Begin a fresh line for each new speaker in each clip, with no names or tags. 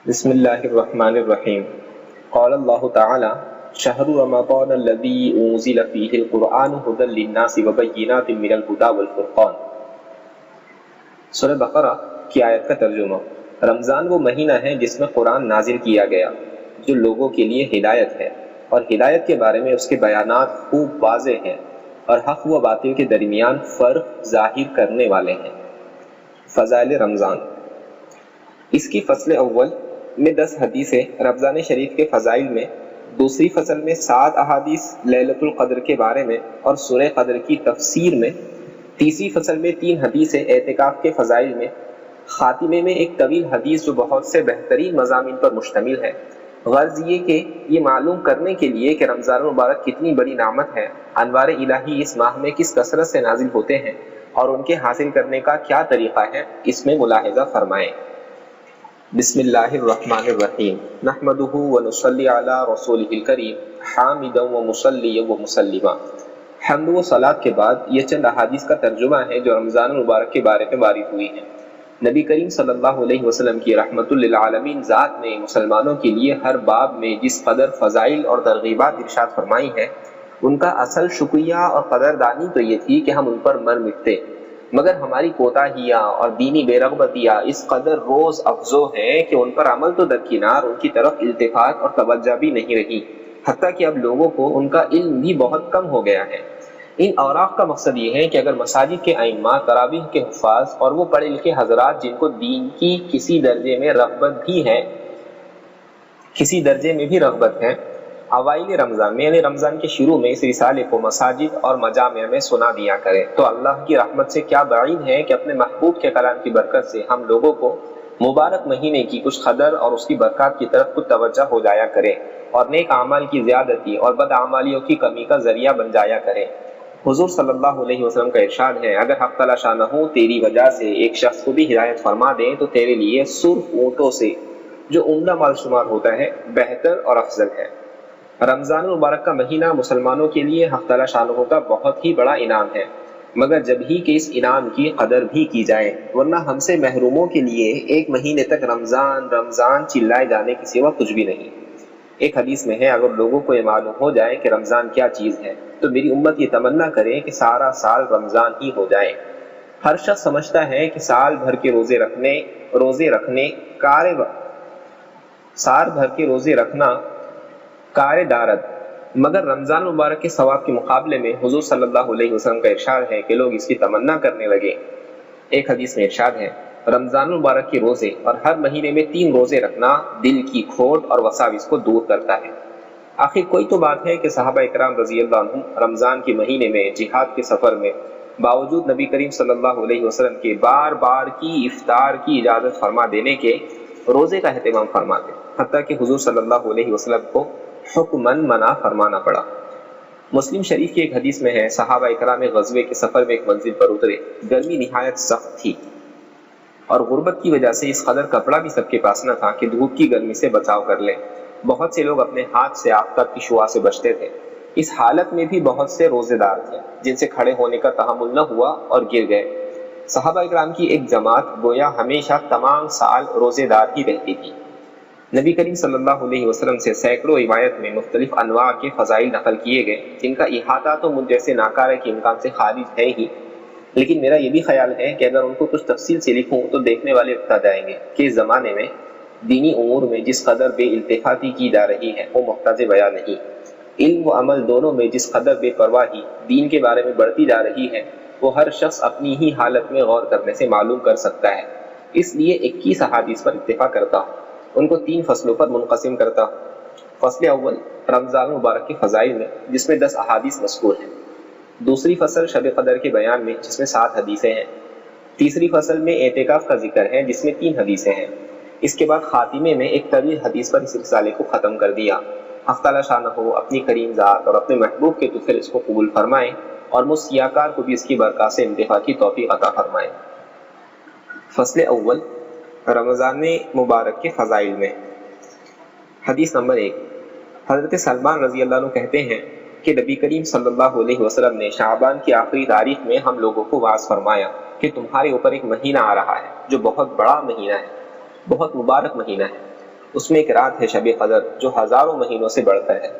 بسم اللہ الرحمن الرحیم قال اللہ تعالی شہر رمضان الذی انزل فیہ القرآن ھدی للناس وبینات من الھدی والفرقان۔ سورہ بقرہ کی آیت کا ترجمہ۔ رمضان وہ مہینہ ہے جس میں قرآن نازل کیا گیا جو لوگوں کے لیے ہدایت ہے، اور ہدایت کے بارے میں اس کے بیانات خوب واضح ہیں اور حق و باطل کے درمیان فرق ظاہر کرنے والے ہیں۔ فضائل رمضان۔ اس کی فصل اول میں 10 حدیثیں رمضان شریف کے فضائل میں، دوسری فصل میں 7 احادیث لیلۃ القدر کے بارے میں اور سورہ قدر کی تفسیر میں، تیسری فصل میں 3 حدیثیں اعتکاف کے فضائل میں، خاتمے میں ایک طویل حدیث جو بہت سے بہترین مضامین پر مشتمل ہے۔ غرض یہ کہ یہ معلوم کرنے کے لیے کہ رمضان المبارک کتنی بڑی نعمت ہے، انوار الہی اس ماہ میں کس کثرت سے نازل ہوتے ہیں اور ان کے حاصل کرنے کا کیا طریقہ ہے، اس میں ملاحظہ فرمائیں۔ بسم اللہ الرحمن الرحیم نحمدہ ونصلی علی رسولہ الکریم حامدا ومصلیا ومسلما۔ حمد و صلاۃ کے بعد یہ چند احادیث کا ترجمہ ہے جو رمضان المبارک کے بارے میں وارد ہوئی ہیں۔ نبی کریم صلی اللہ علیہ وسلم کی رحمت للعالمین ذات نے مسلمانوں کے لیے ہر باب میں جس قدر فضائل اور ترغیبات ارشاد فرمائی ہیں، ان کا اصل شکریہ اور قدردانی تو یہ تھی کہ ہم ان پر مر مٹتے، مگر ہماری کوتاہیاں اور دینی بے رغبتیاں اس قدر روز افزو ہیں کہ ان پر عمل تو درکنار، ان کی طرف التفات اور توجہ بھی نہیں رہی، حتیٰ کہ اب لوگوں کو ان کا علم بھی بہت کم ہو گیا ہے۔ ان اوراق کا مقصد یہ ہے کہ اگر مساجد کے ائمہ، تراویح کے حفاظ اور وہ پڑھے لکھے حضرات جن کو دین کی کسی درجے میں بھی رغبت ہے، اوائل رمضان میں یعنی رمضان کے شروع میں اس رسالے کو مساجد اور مجامع میں سنا دیا کرے، تو اللہ کی رحمت سے کیا بعید ہے کہ اپنے محبوب کے کلام کی برکت سے ہم لوگوں کو مبارک مہینے کی کچھ قدر اور اس کی برکات کی طرف کچھ توجہ ہو جایا کرے، اور نیک اعمال کی زیادتی اور بد اعمالیوں کی کمی کا ذریعہ بن جایا کرے۔ حضور صلی اللہ علیہ وسلم کا ارشاد ہے، اگر حق تعالی شانہ تیری وجہ سے ایک شخص کو بھی ہدایت فرما دیں تو تیرے لیے سرخ اونٹوں سے جو عمدہ مال شمار ہوتا ہے بہتر اور افضل ہے۔ رمضان المبارک کا مہینہ مسلمانوں کے لیے حق تعالی شانہ کا بہت ہی بڑا انعام ہے، مگر جب ہی کہ اس انعام کی قدر بھی کی جائے، ورنہ ہم سے محروموں کے لیے ایک مہینے تک رمضان رمضان چلائے جانے کے سوا کچھ بھی نہیں۔ ایک حدیث میں ہے، اگر لوگوں کو یہ معلوم ہو جائے کہ رمضان کیا چیز ہے تو میری امت یہ تمنا کرے کہ سارا سال رمضان ہی ہو جائے۔ ہر شخص سمجھتا ہے کہ سال بھر کے روزے رکھنا کار دارد، مگر رمضان مبارک کے ثواب کے مقابلے میں حضور صلی اللہ علیہ وسلم کا ارشاد ہے کہ لوگ اس کی تمنا کرنے لگے۔ ایک حدیث میں ارشاد ہے، رمضان مبارک کے روزے اور ہر مہینے میں 3 روزے رکھنا دل کی کھوٹ اور وساوس کو دور کرتا ہے۔ آخر کوئی تو بات ہے کہ صحابہ اکرام رضی اللہ عنہم رمضان کے مہینے میں جہاد کے سفر میں باوجود نبی کریم صلی اللہ علیہ وسلم کے بار بار کی افطار کی اجازت فرما دینے کے روزے کا اہتمام فرماتے، حتیٰ کہ حضور صلی اللہ علیہ وسلم کو حکماً منع فرمانا پڑا۔ مسلم شریف کی ایک حدیث میں ہے، صحابہ اکرام غزوے کے سفر میں ایک منزل پر اترے، گرمی نہایت سخت تھی اور غربت کی وجہ سے اس قدر کپڑا بھی سب کے پاس نہ تھا کہ دھوپ کی گرمی سے بچاؤ کر لیں۔ بہت سے لوگ اپنے ہاتھ سے آفتاب کی شعاع سے بچتے تھے۔ اس حالت میں بھی بہت سے روزے دار تھے جن سے کھڑے ہونے کا تحمل نہ ہوا اور گر گئے۔ صحابہ اکرام کی ایک جماعت گویا ہمیشہ تمام سال روزے دار ہی رہتی تھی۔ نبی کریم صلی اللہ علیہ وسلم سے سینکڑوں روایت میں مختلف انواع کے فضائل نقل کیے گئے، جن کا احاطہ تو مجھ جیسے ناکارہ کے امکان سے خارج ہے ہی، لیکن میرا یہ بھی خیال ہے کہ اگر ان کو کچھ تفصیل سے لکھوں تو دیکھنے والے بتا جائیں گے کہ اس زمانے میں دینی امور میں جس قدر بے التفاتی کی جا رہی ہے وہ محتاج بیان نہیں۔ علم و عمل دونوں میں جس قدر بے پرواہی دین کے بارے میں بڑھتی جا رہی ہے وہ ہر شخص اپنی ہی حالت میں غور کرنے سے معلوم کر سکتا ہے۔ اس لیے 21 احادیث پر اتفاق کرتا ہوں، ان کو 3 فصلوں پر منقسم کرتا ہوں۔ فصل اول رمضان مبارک کے فضائل میں، جس میں 10 احادیث مذکور ہیں۔ دوسری فصل شب قدر کے بیان میں، جس میں 7 حدیثیں ہیں۔ تیسری فصل میں اعتکاف کا ذکر ہے، جس میں 3 حدیثیں ہیں۔ اس کے بعد خاتمے میں ایک طویل حدیث پر اس رسالے کو ختم کر دیا۔ حق تعالی شانہ اپنی کریم ذات اور اپنے محبوب کے طفل اس کو قبول فرمائے اور مجھ سیاکار کو بھی اس کی برکات سے انتفاع کی توفیق عطا فرمائے۔ فصل اول رمضان مبارک کے فضائل میں، حدیث نمبر 1۔ حضرت سلمان رضی اللہ عنہ کہتے ہیں کہ نبی کریم صلی اللہ علیہ وسلم نے شعبان کی آخری تاریخ میں ہم لوگوں کو واعظ فرمایا کہ تمہارے اوپر ایک مہینہ آ رہا ہے جو بہت بڑا مہینہ ہے، بہت مبارک مہینہ ہے۔ اس میں ایک رات ہے شب قدر جو ہزاروں مہینوں سے بڑھ کر ہے۔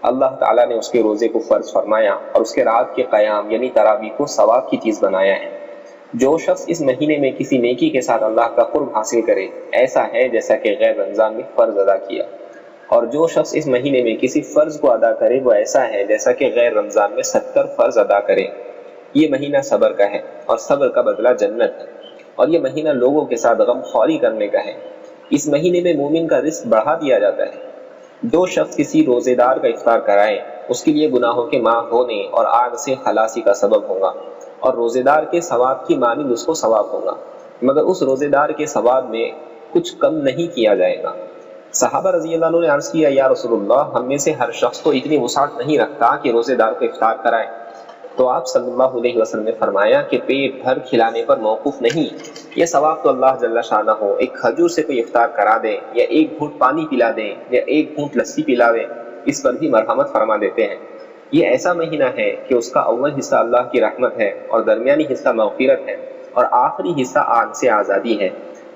اللہ تعالیٰ نے اس کے روزے کو فرض فرمایا اور اس کے رات کے قیام یعنی تراویح کو ثواب کی چیز بنایا ہے۔ جو شخص اس مہینے میں کسی نیکی کے ساتھ اللہ کا قرب حاصل کرے ایسا ہے جیسا کہ غیر رمضان میں فرض ادا کیا، اور جو شخص اس مہینے میں کسی فرض کو ادا کرے وہ ایسا ہے جیسا کہ غیر رمضان میں 70 فرض ادا کرے۔ یہ مہینہ صبر کا ہے اور صبر کا بدلہ جنت ہے، اور یہ مہینہ لوگوں کے ساتھ غم خواری کرنے کا ہے۔ اس مہینے میں مومن کا رزق بڑھا دیا جاتا ہے۔ جو شخص کسی روزے دار کا افطار کرائے اس کے لیے گناہوں کے معاف ہونے اور آگ سے خلاصی کا سبب ہوگا، اور روزے دار کے ثواب کی مانند اس کو ثواب ہوگا، مگر اس روزے دار کے ثواب میں کچھ کم نہیں کیا جائے گا۔ صحابہ رضی اللہ عنہ نے عرض کیا، یا رسول اللہ، ہم میں سے ہر شخص تو اتنی وسعت نہیں رکھتا کہ روزے دار کو افطار کرائے۔ تو آپ صلی اللہ علیہ وسلم نے فرمایا کہ پیٹ بھر کھلانے پر موقوف نہیں، یہ ثواب تو اللہ جل شانہ ہو ایک کھجور سے کوئی افطار کرا دے یا ایک گھونٹ پانی پلا دے یا ایک گھونٹ لسی پلا دے، اس پر بھی مرحمت فرما دیتے ہیں۔ یہ ایسا مہینہ ہے کہ اس کا اول حصہ اللہ کی رحمت ہے اور درمیانی حصہ مغفرت ہے اور آخری حصہ آگ سے آزادی ہے۔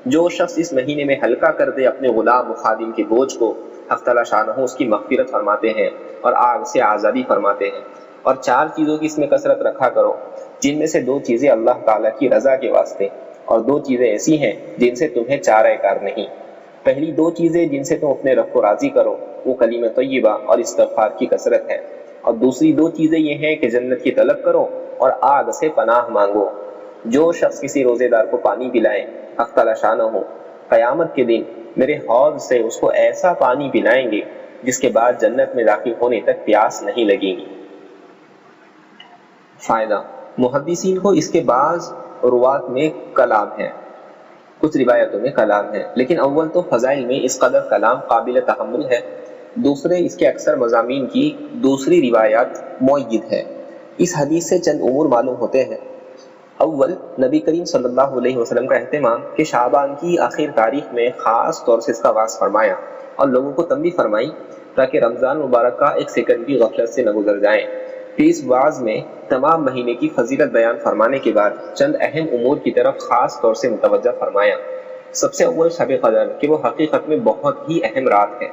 جو شخص اس مہینے میں ہلکا کر دے اپنے غلام و خادم کے بوجھ کو، حق تعالیٰ شانہ اس کی مغفرت فرماتے ہیں اور آگ سے آزادی فرماتے ہیں۔ اور 4 چیزوں کی اس میں کثرت رکھا کرو، جن میں سے 2 چیزیں اللہ تعالیٰ کی رضا کے واسطے اور 2 چیزیں ایسی ہیں جن سے تمہیں چارہ کار نہیں۔ پہلی 2 چیزیں جن سے تم اپنے رب کو راضی کرو وہ کلمہ طیبہ اور استغفار کی کثرت ہے، اور دوسری 2 چیزیں یہ ہیں کہ جنت کی طلب کرو اور آگ سے پناہ مانگو۔ جو شخص کسی روزے دار کو پانی پلائے، حق تعالیٰ شانہ ہو قیامت کے دن میرے حوض سے اس کو ایسا پانی پلائیں گے جس کے بعد جنت میں داخل ہونے تک پیاس نہیں لگے گی۔ فائدہ، محدثین کو اس کے بعض روات میں کلام ہے، کچھ روایتوں میں کلام ہے، لیکن اول تو فضائل میں اس قدر کلام قابل تحمل ہے، دوسرے اس کے اکثر مضامین کی دوسری روایات مؤید ہے۔ اس حدیث سے چند امور معلوم ہوتے ہیں۔ اول، نبی کریم صلی اللہ علیہ وسلم کا اہتمام کہ شعبان کی آخر تاریخ میں خاص طور سے اس کا آغاز فرمایا اور لوگوں کو تنبیہ فرمائی تاکہ رمضان مبارک کا ایک سیکنڈ بھی غفلت سے نہ گزر جائیں۔ پھر اس وعظ میں تمام مہینے کی فضیلت بیان فرمانے کے بعد چند اہم امور کی طرف خاص طور سے متوجہ فرمایا۔ سب سے اول شب قدر کہ وہ حقیقت میں بہت ہی اہم رات ہے۔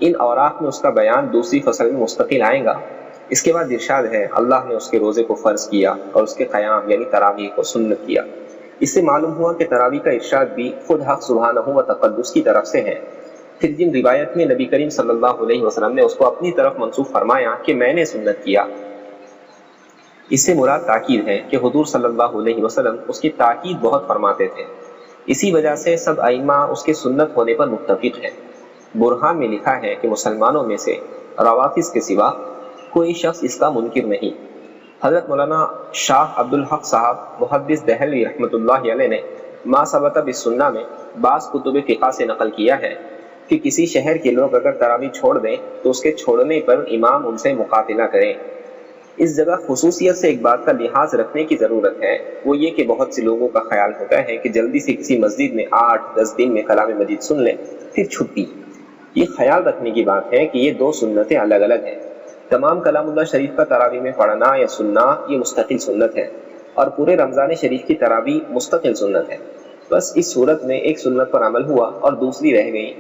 ان اوراق میں اس کا بیان دوسری فصل میں مستقل آئے گا۔ اس کے بعد ارشاد ہے، اللہ نے اس کے روزے کو فرض کیا اور اس کے قیام یعنی تراویح کو سنت کیا۔ اس سے معلوم ہوا کہ تراویح کا ارشاد بھی خود حق سبحانہ و تقدس کی طرف سے ہے۔ پھر جن روایت میں نبی کریم صلی اللہ علیہ وسلم نے اس کو اپنی طرف منسوب فرمایا کہ میں نے سنت کیا، اس سے مراد تاکید ہے کہ حضور صلی اللہ علیہ وسلم اس کی تاکید بہت فرماتے تھے، اسی وجہ سے سب ائمہ اس کے سنت ہونے پر متفق ہیں۔ برہان میں لکھا ہے کہ مسلمانوں میں سے روافض کے سوا کوئی شخص اس کا منکر نہیں۔ حضرت مولانا شاہ عبدالحق صاحب محدث دہلوی رحمۃ اللہ علیہ نے ما ثبت بالسنہ میں بعض کتب فقہ سے نقل کیا ہے کہ کسی شہر کے لوگ اگر تراویح چھوڑ دیں تو اس کے چھوڑنے پر امام ان سے مقاتلہ کریں۔ اس جگہ خصوصیت سے ایک بات کا لحاظ رکھنے کی ضرورت ہے، وہ یہ کہ بہت سے لوگوں کا خیال ہوتا ہے کہ جلدی سے کسی مسجد میں 8-10 دن میں کلام مجید سن لیں پھر چھٹی۔ یہ خیال رکھنے کی بات ہے کہ یہ 2 سنتیں الگ الگ ہیں۔ تمام کلام اللہ شریف کا تراویح میں پڑھنا یا سننا یہ مستقل سنت ہے، اور پورے رمضان شریف کی تراویح مستقل سنت ہے۔ بس اس صورت میں ایک سنت پر عمل ہوا اور دوسری رہ گئی۔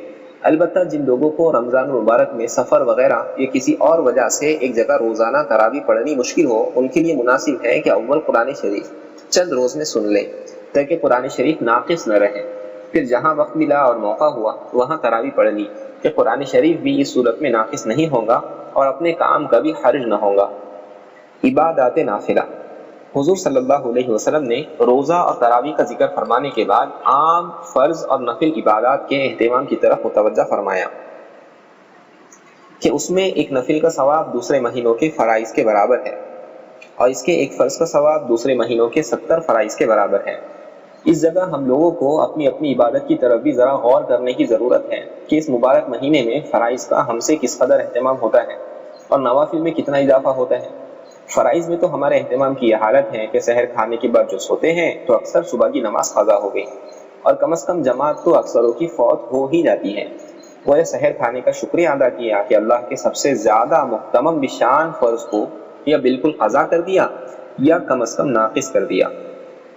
البتہ جن لوگوں کو رمضان مبارک میں سفر وغیرہ یا کسی اور وجہ سے ایک جگہ روزانہ تراویح پڑھنی مشکل ہو، ان کے لیے مناسب ہے کہ اول قرآن شریف چند روز میں سن لیں تاکہ قرآن شریف ناقص نہ رہے، پھر جہاں وقت ملا اور موقع ہوا وہاں تراویح پڑھ لی کہ قرآن شریف بھی اس صورت میں ناقص نہیں ہوگا اور اپنے کام کا بھی حرج نہ ہوگا۔ عبادات نافلہ، حضور صلی اللہ علیہ وسلم نے روزہ اور تراویح کا ذکر فرمانے کے بعد عام فرض اور نفل عبادات کے اہتمام کی طرف متوجہ فرمایا کہ اس میں ایک نفل کا ثواب دوسرے مہینوں کے فرائض کے برابر ہے اور اس کے ایک فرض کا ثواب دوسرے مہینوں کے 70 فرائض کے برابر ہے۔ اس جگہ ہم لوگوں کو اپنی اپنی عبادت کی طرف بھی ذرا غور کرنے کی ضرورت ہے کہ اس مبارک مہینے میں فرائض کا ہم سے کس قدر اہتمام ہوتا ہے اور نوافل میں کتنا اضافہ ہوتا ہے۔ فرائض میں تو ہمارے اہتمام کی یہ حالت ہے کہ سحر کھانے کے بعد جو سوتے ہیں تو اکثر صبح کی نماز قضا ہو گئی، اور کم از کم جماعت تو اکثروں کی فوت ہو ہی جاتی ہے۔ وہ سحر کھانے کا شکریہ ادا کیا کہ اللہ کے سب سے زیادہ محتمم بشان فرض کو یا بالکل قضا کر دیا یا کم از کم ناقص کر دیا،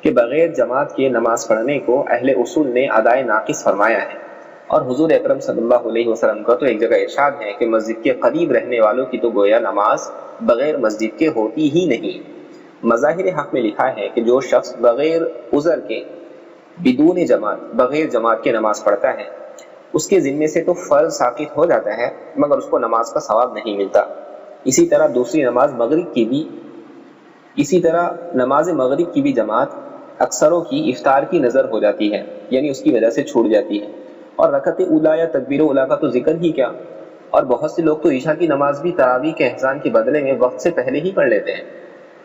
کہ بغیر جماعت کے نماز پڑھنے کو اہل اصول نے ادائے ناقص فرمایا ہے۔ اور حضور اکرم صلی اللہ علیہ وسلم کا تو ایک جگہ ارشاد ہے کہ مسجد کے قریب رہنے والوں کی تو گویا نماز بغیر مسجد کے ہوتی ہی نہیں۔ مظاہر حق میں لکھا ہے کہ جو شخص بغیر عذر کے بدون جماعت بغیر جماعت کے نماز پڑھتا ہے اس کے ذمے سے تو فرض ساقط ہو جاتا ہے مگر اس کو نماز کا ثواب نہیں ملتا۔ اسی طرح نماز مغرب کی بھی جماعت اکثروں کی افطار کی نظر ہو جاتی ہے، یعنی اس کی وجہ سے چھوٹ جاتی ہے، اور رکعت اولیٰ یا تکبیر اولیٰ کا تو ذکر ہی کیا۔ اور بہت سے لوگ تو عشاء کی نماز بھی تراویح کے احسان کے بدلے میں وقت سے پہلے ہی پڑھ لیتے ہیں۔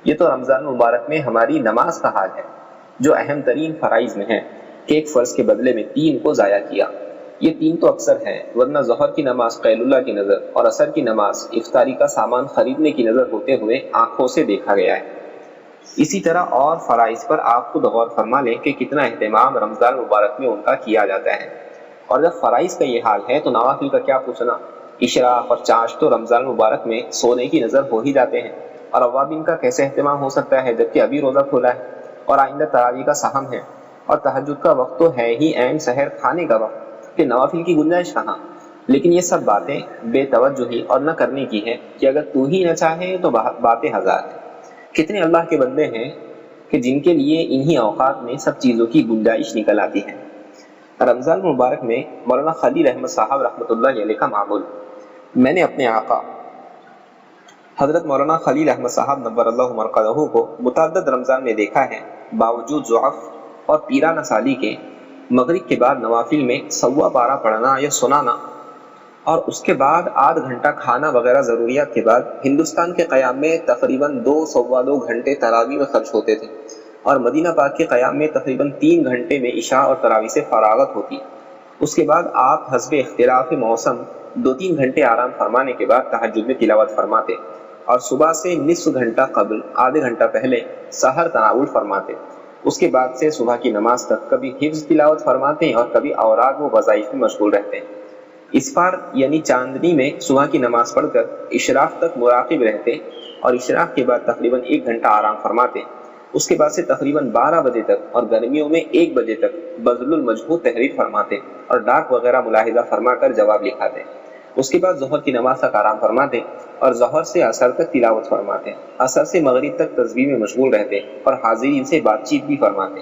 یہ تو رمضان مبارک میں ہماری نماز کا حال ہے جو اہم ترین فرائض میں ہے کہ ایک فرض کے بدلے میں 3 کو ضائع کیا۔ یہ 3 تو اکثر ہیں، ورنہ ظہر کی نماز قیل اللہ کی نظر اور عصر کی نماز افطاری کا سامان خریدنے کی نظر ہوتے ہوئے آنکھوں سے دیکھا گیا ہے۔ اسی طرح اور فرائض پر آپ خود غور فرما لیں کہ کتنا اہتمام رمضان مبارک میں ان کا کیا جاتا ہے، اور جب فرائض کا یہ حال ہے تو نوافل کا کیا پوچھنا۔ اشراق اور چاشت تو رمضان مبارک میں سونے کی نظر ہو ہی جاتے ہیں، اور اوابین کا کیسے اہتمام ہو سکتا ہے جبکہ ابھی روزہ کھولا ہے اور آئندہ تراویح کا سہم ہے، اور تہجد کا وقت تو ہے ہی عین سحر کھانے کا وقت، کہ نوافل کی گنجائش کہاں۔ لیکن یہ سب باتیں بے توجہی اور نہ کرنے کی ہیں کہ اگر تو ہی نہ چاہے تو باتیں ہزار ہیں۔ کتنے اللہ کے بندے ہیں کہ جن کے لیے انہی اوقات میں سب چیزوں کی گنجائش نکل آتی ہے۔ رمضان مبارک میں مولانا خلیل احمد صاحب رحمۃ اللہ علیہ کا معمول، میں نے اپنے آقا حضرت مولانا خلیل احمد صاحب نور اللہ مرقدہ کو متعدد رمضان میں دیکھا ہے، باوجود ضعف اور پیرانہ سالی کے مغرب کے بعد نوافل میں 12:15 پڑھنا یا سنانا، اور اس کے بعد آدھ گھنٹہ کھانا وغیرہ ضروریات کے بعد ہندوستان کے قیام میں تقریباً 2-2.25 گھنٹے تراویح میں خرچ ہوتے تھے، اور مدینہ پاک کے قیام میں تقریباً 3 گھنٹے میں عشاء اور تراویح سے فراغت ہوتی۔ اس کے بعد آپ حسب اختلاف موسم 2-3 گھنٹے آرام فرمانے کے بعد تہجد میں تلاوت فرماتے، اور صبح سے نصف گھنٹہ قبل آدھے گھنٹہ پہلے سحر تناول فرماتے۔ اس کے بعد سے صبح کی نماز تک کبھی حفظ تلاوت فرماتے اور کبھی اوراد و وظائف میں مشغول رہتے۔ اسفار یعنی چاندنی میں صبح کی نماز پڑھ کر اشراق تک مراقب رہتے، اور اشراق کے بعد تقریباً 1 گھنٹہ آرام فرماتے۔ اس کے بعد سے تقریباً 12 بجے تک اور گرمیوں میں 1 بجے تک بذل المجہود تحریر فرماتے اور ڈاک وغیرہ ملاحظہ فرما کر جواب لکھاتے۔ اس کے بعد ظہر کی نماز تک آرام فرماتے اور ظہر سے عصر تک تلاوت فرماتے، عصر سے مغرب تک تسبیح میں مشغول رہتے اور حاضرین سے بات چیت بھی فرماتے۔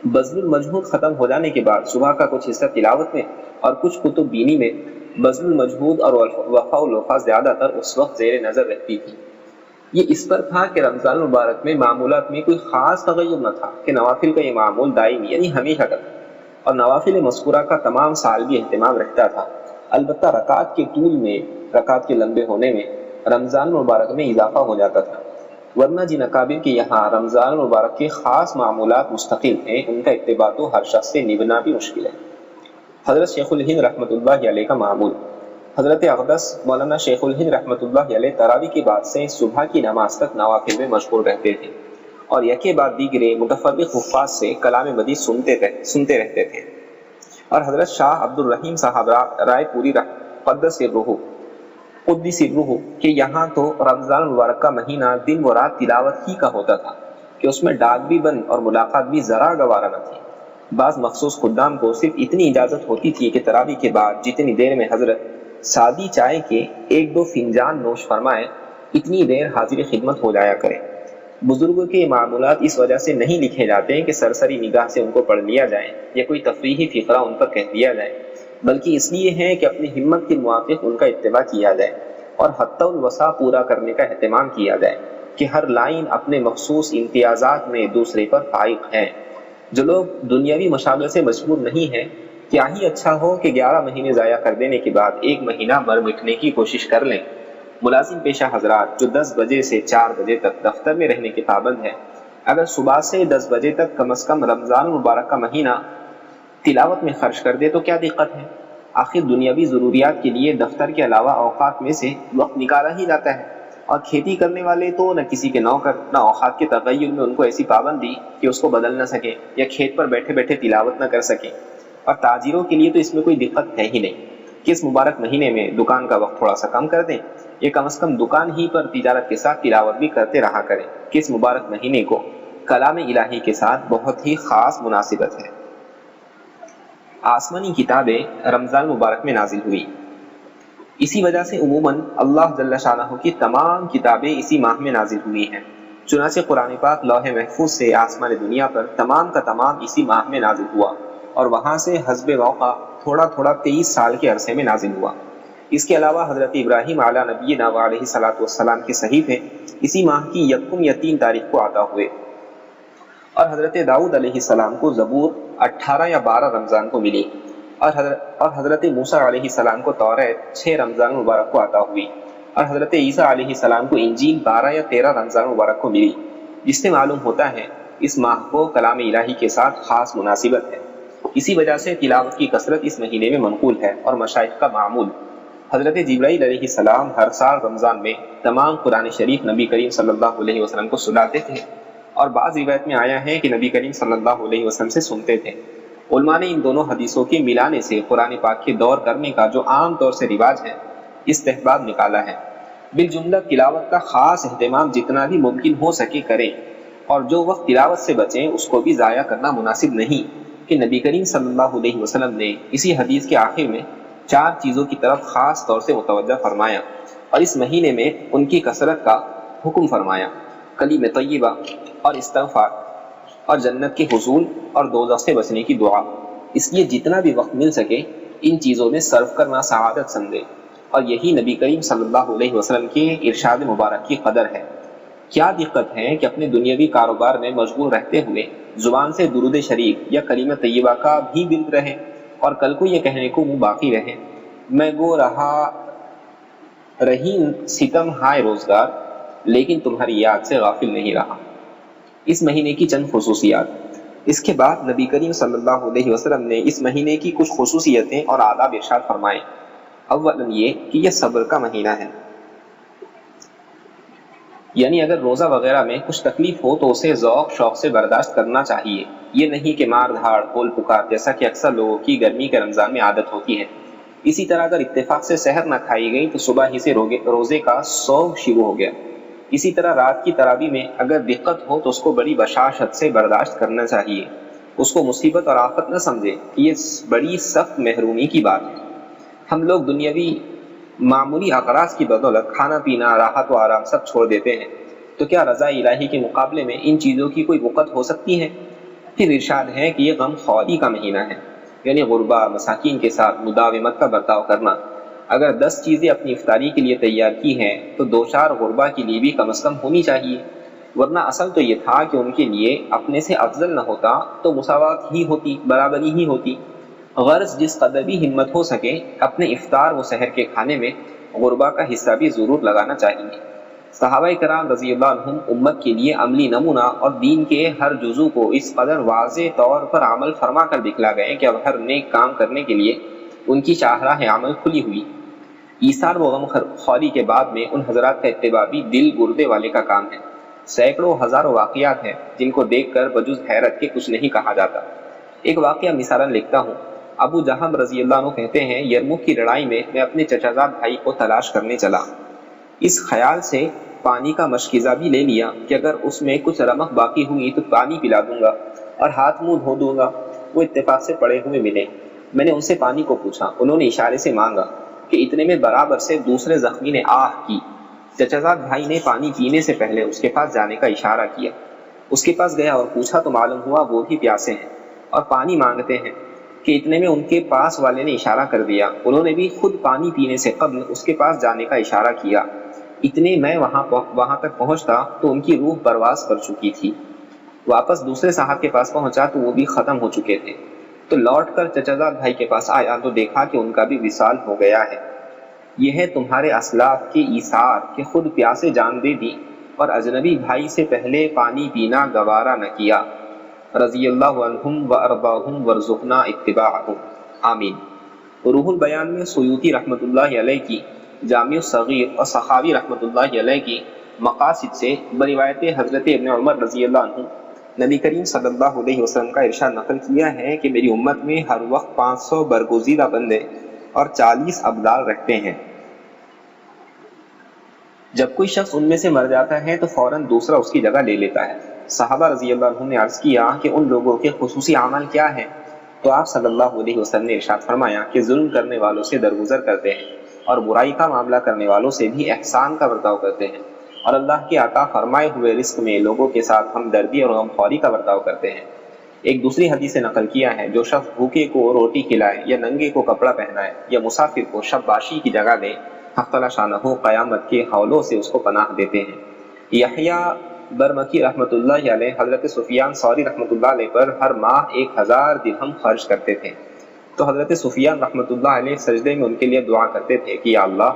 بذل المجہود ختم ہو جانے کے بعد صبح کا کچھ حصہ تلاوت میں اور کچھ کتب بینی میں بذل المجہود اور وفا الوفا زیادہ تر اس وقت زیر نظر رہتی تھی۔ یہ اس پر تھا کہ رمضان مبارک میں معمولات میں کوئی خاص تغیر نہ تھا کہ نوافل کا یہ معمول دائمی یعنی ہمیشہ کا تھا، اور نوافل مذکورہ کا تمام سال بھی اہتمام رہتا تھا۔ البتہ رکعت کے طول میں، رکعت کے لمبے ہونے میں رمضان مبارک میں اضافہ ہو جاتا تھا، ورنہ جن اکابر کے یہاں رمضان مبارک کے خاص معمولات مستقل ہیں ان کا اتباع تو ہر شخص سے نبھنا بھی مشکل ہے۔ حضرت شیخ الہند رحمۃ اللہ علیہ کا معمول، حضرت اقدس مولانا شیخ الہند رحمۃ اللہ علیہ تراویح کے بعد سے صبح کی نماز تک نوافل میں مشغول رہتے تھے، اور یکے بعد دیگرے متفرق حفاظ سے کلام مدیح سنتے رہتے تھے۔ اور حضرت شاہ عبد الرحیم صاحب رائے پوری قدس الروح کہ یہاں تو رمضان مبارک کا مہینہ دن و رات تلاوت ہی کا ہوتا تھا کہ اس میں ڈاک بھی بند اور ملاقات بھی ذرا گوارا نہ تھی۔ بعض مخصوص خدام کو صرف اتنی اجازت ہوتی تھی کہ تراویح کے بعد جتنی دیر میں حضرت سادی چائے کے 1-2 فنجان نوش فرمائے اتنی دیر حاضر خدمت ہو جایا کرے۔ بزرگوں کے معمولات اس وجہ سے نہیں لکھے جاتے کہ سرسری نگاہ سے ان کو پڑھ لیا جائے یا کوئی تفریحی فقرہ ان پر کہہ دیا جائے، بلکہ اس لیے ہے کہ اپنی ہمت کے موافق ان کا اتباع کیا جائے اور حتی الوسع پورا کرنے کا اہتمام کیا جائے کہ ہر لائن اپنے مخصوص امتیازات میں دوسرے پر فائق ہے۔ جو لوگ دنیاوی مشاغل سے مجبور نہیں ہیں، کیا ہی اچھا ہو کہ 11 مہینے ضائع کر دینے کے بعد 1 مہینہ مر مٹنے کی کوشش کر لیں۔ ملازم پیشہ حضرات جو 10 بجے سے 4 بجے تک دفتر میں رہنے کے پابند ہیں، اگر صبح سے 10 بجے تک کم از کم رمضان مبارک کا مہینہ تلاوت میں خرچ کر دے تو کیا دقت ہے؟ آخر دنیاوی ضروریات کے لیے دفتر کے علاوہ اوقات میں سے وقت نکالا ہی جاتا ہے، اور کھیتی کرنے والے تو نہ کسی کے نوکر، نہ اوقات کے تغیر میں ان کو ایسی پابندی کہ اس کو بدل نہ سکے یا کھیت پر بیٹھے بیٹھے تلاوت نہ کر سکے، اور تاجروں کے لیے تو اس میں کوئی دقت ہے ہی نہیں کہ اس مبارک مہینے میں دکان کا وقت تھوڑا سا کم کر دیں، یا کم از کم دکان ہی پر تجارت کے ساتھ تلاوت بھی کرتے رہا کریں کہ اس مبارک مہینے کو کلام الہی کے ساتھ بہت ہی خاص مناسبت ہے۔ آسمانی کتابیں رمضان مبارک میں نازل ہوئی. اسی وجہ سے عموماً اللہ جل شانہ کی تمام کتابیں اسی ماہ میں نازل ہوئی ہیں. چنانچہ قرآن پاک لوح محفوظ سے آسمان دنیا پر تمام کا تمام اسی ماہ میں نازل ہوا اور وہاں سے حسب موقع تھوڑا تھوڑا 23 سال کے عرصے میں نازل ہوا. اس کے علاوہ حضرت ابراہیم علیہ نبینا علیہ الصلوۃ والسلام کے صحیفے اسی ماہ کی 1 یا 3 تاریخ کو عطا ہوئے اور حضرت داؤد علیہ السلام کو زبور 18 یا 12 رمضان کو ملی اور حضرت موسیٰ علیہ السلام کو توریت 6 رمضان مبارک کو عطا ہوئی اور حضرت عیسیٰ علیہ السلام کو انجیل 12 یا 13 رمضان مبارک کو ملی، جس سے معلوم ہوتا ہے اس ماہ کو کلام الہی کے ساتھ خاص مناسبت ہے. اسی وجہ سے تلاوت کی کثرت اس مہینے میں منقول ہے اور مشائخ کا معمول. حضرت جبرائیل علیہ السلام ہر سال رمضان میں تمام قرآن شریف نبی کریم صلی اللہ علیہ وسلم کو سناتے تھے اور بعض روایت میں آیا ہے کہ نبی کریم صلی اللہ علیہ وسلم سے سنتے تھے. علماء نے ان دونوں حدیثوں کے ملانے سے قرآن پاک کے دور کرنے کا جو عام طور سے رواج ہے استحباب نکالا ہے. بالجملہ تلاوت کا خاص اہتمام جتنا بھی ممکن ہو سکے کریں اور جو وقت تلاوت سے بچیں اس کو بھی ضائع کرنا مناسب نہیں کہ نبی کریم صلی اللہ علیہ وسلم نے اسی حدیث کے آخر میں 4 چیزوں کی طرف خاص طور سے متوجہ فرمایا اور اس مہینے میں ان کی کثرت کا حکم فرمایا: کلمہ طیبہ اور استغفار اور جنت کے حصول اور دوزخ سے بچنے کی دعا. اس لیے جتنا بھی وقت مل سکے ان چیزوں میں صرف کرنا سعادت سمجھے اور یہی نبی کریم صلی اللہ علیہ وسلم کے ارشاد مبارک کی قدر ہے. کیا دقت ہے کہ اپنے دنیاوی کاروبار میں مشغول رہتے ہوئے زبان سے درود شریف یا کلمہ طیبہ کا بھی ورد رہے اور کل کو یہ کہنے کو منہ باقی رہے: میں گو رہی ستم ہائے روزگار لیکن تمہاری یاد سے غافل نہیں رہا. اس مہینے کی چند خصوصیات. اس کے بعد نبی کریم صلی اللہ علیہ وسلم نے اس مہینے کی کچھ خصوصیتیں اور آداب ارشاد فرمائے. اولا یہ کہ یہ صبر کا مہینہ ہے، یعنی اگر روزہ وغیرہ میں کچھ تکلیف ہو تو اسے ذوق شوق سے برداشت کرنا چاہیے. یہ نہیں کہ مار دھاڑ کھول پکار جیسا کہ اکثر لوگوں کی گرمی کے رمضان میں عادت ہوتی ہے. اسی طرح اگر اتفاق سے سحر نہ کھائی گئی تو صبح ہی سے روزے کا صوم شروع ہو گیا. اسی طرح رات کی تراویح میں اگر دقت ہو تو اس کو بڑی بشاشت سے برداشت کرنا چاہیے. اس کو مصیبت اور آفت نہ سمجھے، یہ بڑی سخت محرومی کی بات ہے. ہم لوگ دنیاوی معمولی اغراض کی بدولت کھانا پینا، راحت و آرام سب چھوڑ دیتے ہیں، تو کیا رضا الہی کے مقابلے میں ان چیزوں کی کوئی وقت ہو سکتی ہے؟ پھر ارشاد ہے کہ یہ غم خواری کا مہینہ ہے، یعنی غربا مساکین کے ساتھ مداومت کا برتاؤ کرنا. اگر 10 چیزیں اپنی افطاری کے لیے تیار کی ہیں تو 2-4 غربا کے لیے بھی کم از کم ہونی چاہیے، ورنہ اصل تو یہ تھا کہ ان کے لیے اپنے سے افضل نہ ہوتا تو مساوات ہی ہوتی، برابری ہی ہوتی. غرض جس قدر بھی ہمت ہو سکے اپنے افطار و سحر کے کھانے میں غربا کا حصہ بھی ضرور لگانا چاہیے. صحابہ کرام رضی اللہ عنہم امت کے لیے عملی نمونہ اور دین کے ہر جزو کو اس قدر واضح طور پر عمل فرما کر دکھلا گئے کہ اب ہر نیک کام کرنے کے لیے ان کی شاہراہ عمل کھلی ہوئی. ایثار و غم خواری کے بعد میں ان حضرات کا اتباع بھی دل گردے والے کا کام ہے. سینکڑوں ہزاروں واقعات ہیں جن کو دیکھ کر بجز حیرت کے کچھ نہیں کہا جاتا. ایک واقعہ مثالاً لکھتا ہوں. ابو جہم رضی اللہ عنہ کہتے ہیں یرموک کی لڑائی میں اپنے چچا زاد بھائی کو تلاش کرنے چلا. اس خیال سے پانی کا مشکیزہ بھی لے لیا کہ اگر اس میں کچھ رمق باقی ہوئی تو پانی پلا دوں گا اور ہاتھ منہ دھو دوں گا. وہ اتفاق سے پڑے ہوئے ملے. میں نے ان سے پانی کو پوچھا. انہوں نے اشارے سے مانگا کہ اتنے میں برابر سے دوسرے زخمی نے آہ کی. چچا زاد بھائی نے پانی پینے سے پہلے اس کے پاس جانے کا اشارہ کیا. اس کے پاس گیا اور پوچھا تو معلوم ہوا وہ بھی پیاسے ہیں اور پانی مانگتے ہیں کہ اتنے میں ان کے پاس والے نے اشارہ کر دیا. انہوں نے بھی خود پانی پینے سے قبل اس کے پاس جانے کا اشارہ کیا. اتنے میں وہاں تک پہنچتا تو ان کی روح پرواز کر چکی تھی. واپس دوسرے صاحب کے پاس پہنچا تو وہ بھی ختم ہو چکے تھے. تو لوٹ کر چچا زاد بھائی کے پاس آیا تو دیکھا کہ ان کا بھی وصال ہو گیا ہے. یہ ہے تمہارے اسلاف کے ایثار کہ خود پیاسے جان دے دی اور اجنبی بھائی سے پہلے پانی پینا گوارا نہ کیا. رضی اللہ عنہم و ارضاہم ورزقنا اتباعہم آمین. روح البیان میں سیوطی رحمۃ اللہ علیہ کی جامع الصغیر اور سخاوی رحمۃ اللہ علیہ کی مقاصد سے بروایت حضرت ابن عمر رضی اللہ عنہ نبی کریم صلی اللہ علیہ وسلم کا ارشاد نقل کیا ہے کہ میری امت میں ہر وقت 500 برگزیدہ بندے اور 40 ابدال رہتے ہیں. جب کوئی شخص ان میں سے مر جاتا ہے تو فوراً دوسرا اس کی جگہ لے لیتا ہے. صحابہ رضی اللہ عنہ نے عرض کیا کہ ان لوگوں کے خصوصی عمل کیا ہے؟ تو آپ صلی اللہ علیہ وسلم نے ارشاد فرمایا کہ ظلم کرنے والوں سے درگزر کرتے ہیں اور برائی کا معاملہ کرنے والوں سے بھی احسان کا برتاؤ کرتے ہیں، اور اللہ کے عطا فرمائے ہوئے رزق میں لوگوں کے ساتھ ہمدردی اور غمخواری کا برتاؤ کرتے ہیں۔ ایک دوسری حدیث سے نقل کیا ہے، جو شخص بھوکے کو روٹی کھلائے یا ننگے کو کپڑا پہنائے یا مسافر کو شب باشی کی جگہ دے، حق تعالی شانہ قیامت کے ہولوں سے اس کو پناہ دیتے ہیں۔ یحییٰ برمکی رحمۃ اللہ علیہ حضرت سفیان ثوری رحمۃ اللہ علیہ پر ہر ماہ 1000 درہم خرچ کرتے تھے، تو حضرت سفیان رحمۃ اللہ علیہ سجدے میں ان کے لیے دعا کرتے تھے کہ یا اللہ،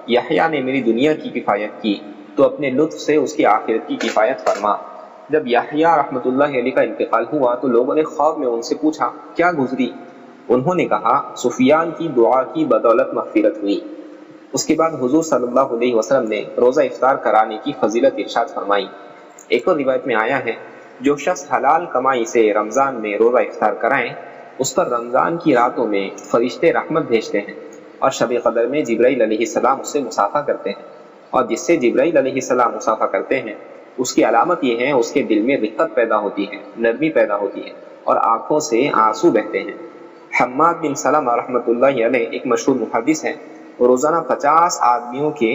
یحییٰ نے میری دنیا کی کفایت کی تو اپنے لطف سے اس کی آخرت کی کفایت فرما۔ جب یحییٰ رحمۃ اللہ علیہ کا انتقال ہوا تو لوگوں نے خواب میں ان سے پوچھا کیا گزری؟ انہوں نے کہا سفیان کی دعا کی بدولت مغفرت ہوئی۔ اس کے بعد حضور صلی اللہ علیہ وسلم نے روزہ افطار کرانے کی فضیلت ارشاد فرمائی۔ ایک اور روایت میں آیا ہے، جو شخص حلال کمائی سے رمضان میں روزہ افطار کرائیں، اس پر رمضان کی راتوں میں فرشتے رحمت بھیجتے ہیں اور شب قدر میں جبرائیل علیہ السلام اس سے مصافحہ کرتے ہیں، اور جس سے جبرائیل علیہ السلام مصافحہ کرتے ہیں اس کی علامت یہ ہے اس کے دل میں رقت پیدا ہوتی ہے، نرمی پیدا ہوتی ہے اور آنکھوں سے آنسو بہتے ہیں۔ حماد بن سلمہ رحمۃ اللہ علیہ ایک مشہور محدث ہیں، وہ روزانہ 50 آدمیوں کے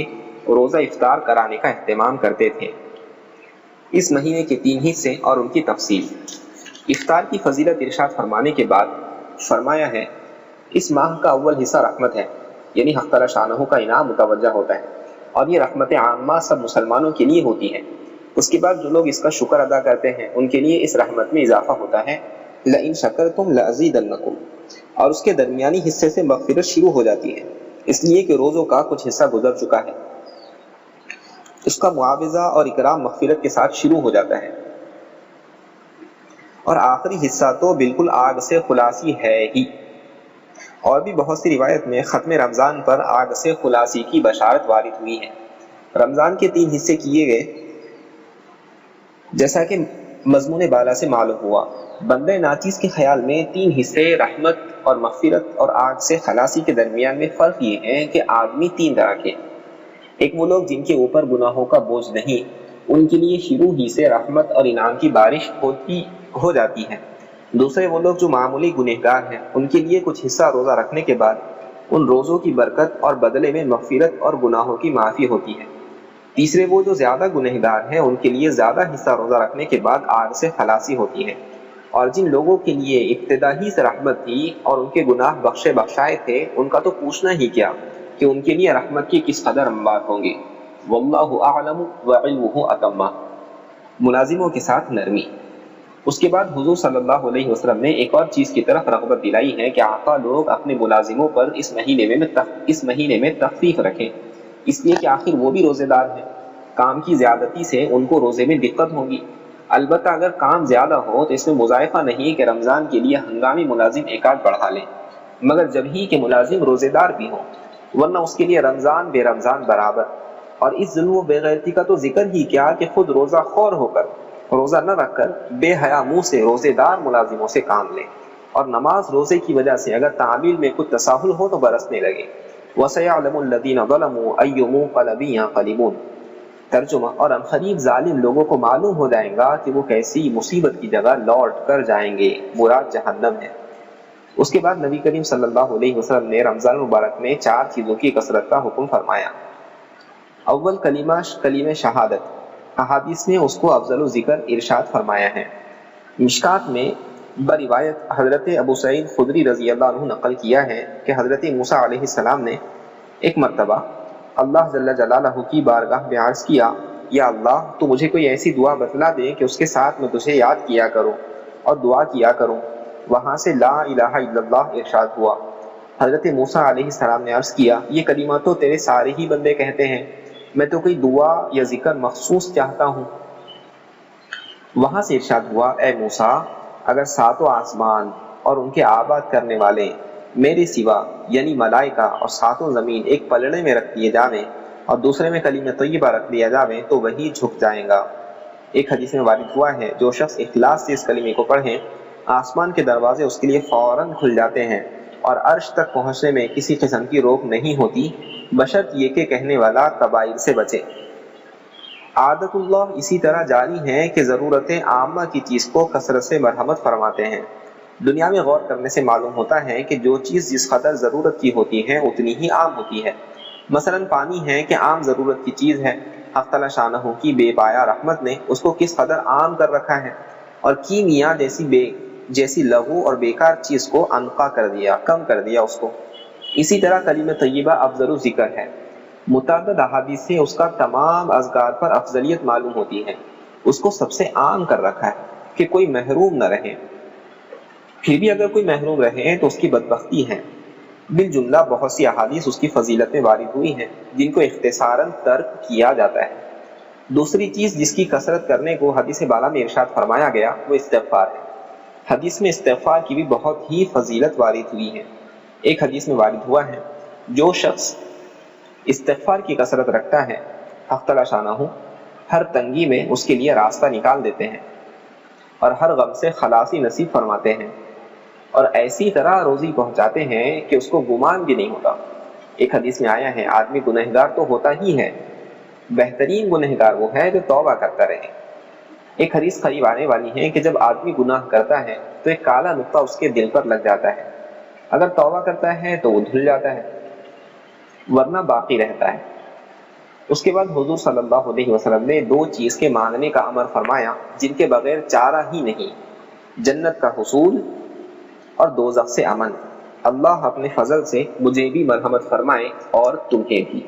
روزہ افطار کرانے کا اہتمام کرتے تھے۔ اس مہینے کے 3 حصے اور ان کی تفصیل۔ افطار کی فضیلت ارشاد فرمانے کے بعد فرمایا ہے، اس ماہ کا اول حصہ رحمت ہے، یعنی حق تعالی شانہ کا انعام متوجہ ہوتا ہے، اور یہ رحمت عامہ سب مسلمانوں کے لیے ہوتی ہے۔ اس کے بعد جو لوگ اس کا شکر ادا کرتے ہیں ان کے لیے اس رحمت میں اضافہ ہوتا ہے، لئن شکرتم لازیدنکم، اور اس کے درمیانی حصے سے مغفرت شروع ہو جاتی ہے، اس لیے کہ روزوں کا کچھ حصہ گزر چکا ہے، اس کا معاوضہ اور اکرام مغفرت کے ساتھ شروع ہو جاتا ہے، اور آخری حصہ تو بالکل آگ سے خلاصی ہے ہی۔ اور بھی بہت سی روایت میں ختم رمضان پر آگ سے خلاصی کی بشارت وارد ہوئی ہے۔ رمضان کے 3 حصے کیے گئے، جیسا کہ مضمون بالا سے معلوم ہوا۔ بندہ ناچیز کے خیال میں 3 حصے رحمت اور مغفرت اور آگ سے خلاصی کے درمیان میں فرق یہ ہے کہ آدمی 3 طرح کے، ایک وہ لوگ جن کے اوپر گناہوں کا بوجھ نہیں، ان کے لیے شروع ہی سے رحمت اور انعام کی بارش ہو جاتی ہے۔ دوسرے وہ لوگ جو معمولی گنہگار ہیں، ان کے لیے کچھ حصہ روزہ رکھنے کے بعد ان روزوں کی برکت اور بدلے میں مغفرت اور گناہوں کی معافی ہوتی ہے۔ تیسرے وہ جو زیادہ گنہگار ہیں، ان کے لیے زیادہ حصہ روزہ رکھنے کے بعد آگ سے خلاصی ہوتی ہے۔ اور جن لوگوں کے لیے ابتدا ہی سے رحمت تھی اور ان کے گناہ بخشائے تھے، ان کا تو پوچھنا ہی کیا کہ ان کے لیے رحمت کی کس قدر انبار ہوں گے۔ واللہ اعلم وعلمہ اتم، ملازموں کے ساتھ نرمی۔ اس کے بعد حضور صلی اللہ علیہ وسلم نے ایک اور چیز کی طرف رغبت دلائی ہے کہ آقا لوگ اپنے ملازموں پر اس مہینے میں تخفیف رکھیں، اس لیے کہ آخر وہ بھی روزے دار ہیں، کام کی زیادتی سے ان کو روزے میں دقت ہوگی۔ البتہ اگر کام زیادہ ہو تو اس میں مضائفہ نہیں کہ رمضان کے لیے ہنگامی ملازم ایک آدھ بڑھا لیں، مگر جب ہی کہ ملازم روزے دار بھی ہوں، ورنہ اس کے لیے رمضان بے رمضان برابر۔ اور اس ظلم و بے غیرتی کا تو ذکر ہی کیا کہ خود روزہ خور ہو کر، روزہ نہ رکھ کر بے حیا منہ سے روزے دار ملازموں سے کام لیں، اور نماز روزے کی وجہ سے اگر تعمیل میں کچھ تساہل ہو تو برسنے لگے۔ وَسَيَعْلَمُ الَّذِينَ ظَلَمُوا أَيُّ مُنقَلَبٍ يَنقَلِبُونَ۔ ترجمہ، اور عنقریب ظالم لوگوں کو معلوم ہو جائے گا کہ وہ کیسی مصیبت کی جگہ لوٹ کر جائیں گے، مراد جہنم ہے۔ اس کے بعد نبی کریم صلی اللہ علیہ وسلم نے رمضان مبارک میں 4 چیزوں کی کثرت کا حکم فرمایا۔ اول کلمہ شہادت، احادیث میں اس کو افضل ذکر ارشاد فرمایا ہے۔ مشکات میں بروایت حضرت ابو سعید خدری رضی اللہ عنہ نقل کیا ہے کہ حضرت موسیٰ علیہ السلام نے ایک مرتبہ اللہ جل جلالہ کی بارگاہ میں عرض کیا، یا اللہ تو مجھے کوئی ایسی دعا بتلا دے کہ اس کے ساتھ میں تجھے یاد کیا کروں اور دعا کیا کروں۔ وہاں سے لا الہ الا اللہ ارشاد ہوا۔ حضرت موسیٰ علیہ السلام نے عرض کیا، یہ کلمہ تو تیرے سارے ہی بندے کہتے ہیں، میں تو کوئی دعا یا ذکر مخصوص چاہتا ہوں۔ وہاں سے ارشاد ہوا، اے موسیٰ، اگر 7 آسمان اور ان کے آباد کرنے والے میرے سوا یعنی ملائکہ اور 7 زمین ایک پلڑے میں رکھ دیے جاویں اور دوسرے میں کلمہ طیبہ رکھ دیا جاویں تو وہی جھک جائیں گا۔ ایک حدیث میں وارد ہوا ہے، جو شخص اخلاص سے اس کلمے کو پڑھیں، آسمان کے دروازے اس کے لیے فوراً کھل جاتے ہیں اور عرش تک پہنچنے میں کسی قسم کی روک نہیں ہوتی، بشرط یہ کہ کہنے والا کبائر سے بچے۔ عادت اللہ اسی طرح جاری ہے کہ ضرورت عامہ کی چیز کو کثرت سے مرحمت فرماتے ہیں۔ دنیا میں غور کرنے سے معلوم ہوتا ہے کہ جو چیز جس قدر ضرورت کی ہوتی ہے اتنی ہی عام ہوتی ہے۔ مثلا پانی ہے کہ عام ضرورت کی چیز ہے، حق تعالی شانہ کی بے پایا رحمت نے اس کو کس قدر عام کر رکھا ہے، اور کیمیا جیسی لغو اور بیکار چیز کو انقا کر دیا، کم کر دیا اس کو۔ اسی طرح کلمہ طیبہ افضل ذکر ہے، متعدد احادیث سے اس کا تمام اذکار پر افضلیت معلوم ہوتی ہے، اس کو سب سے عام کر رکھا ہے کہ کوئی محروم نہ رہے۔ پھر بھی اگر کوئی محروم رہے تو اس کی بدبختی ہے۔ بالجملہ بہت سی احادیث اس کی فضیلت میں وارد ہوئی ہیں جن کو اختصاراً ترک کیا جاتا ہے۔ دوسری چیز جس کی کثرت کرنے کو حدیث بالا میں ارشاد فرمایا گیا وہ استغفار ہے۔ حدیث میں استغفار کی بھی بہت ہی فضیلت وارد ہوئی ہے۔ ایک حدیث میں وارد ہوا ہے، جو شخص استغفار کی کثرت رکھتا ہے حق تعالی شانہ ہر تنگی میں اس کے لیے راستہ نکال دیتے ہیں اور ہر غم سے خلاصی نصیب فرماتے ہیں، اور ایسی طرح روزی پہنچاتے ہیں کہ اس کو گمان بھی نہیں ہوتا۔ ایک حدیث میں آیا ہے، آدمی گنہگار تو ہوتا ہی ہے، بہترین گنہگار وہ ہے جو توبہ کرتا رہے۔ ایک حدیث قریب آنے والی ہے کہ جب آدمی گناہ کرتا ہے تو ایک کالا نقطہ اس کے دل پر لگ جاتا ہے، اگر توبہ کرتا ہے تو وہ دھل جاتا ہے ورنہ باقی رہتا ہے۔ اس کے بعد حضور صلی اللہ علیہ وسلم نے دو چیز کے مانگنے کا امر فرمایا جن کے بغیر چارہ ہی نہیں، جنت کا حصول اور دوزخ سے امن۔ اللہ اپنے فضل سے مجھے بھی مرحمت فرمائے اور تمہیں بھی۔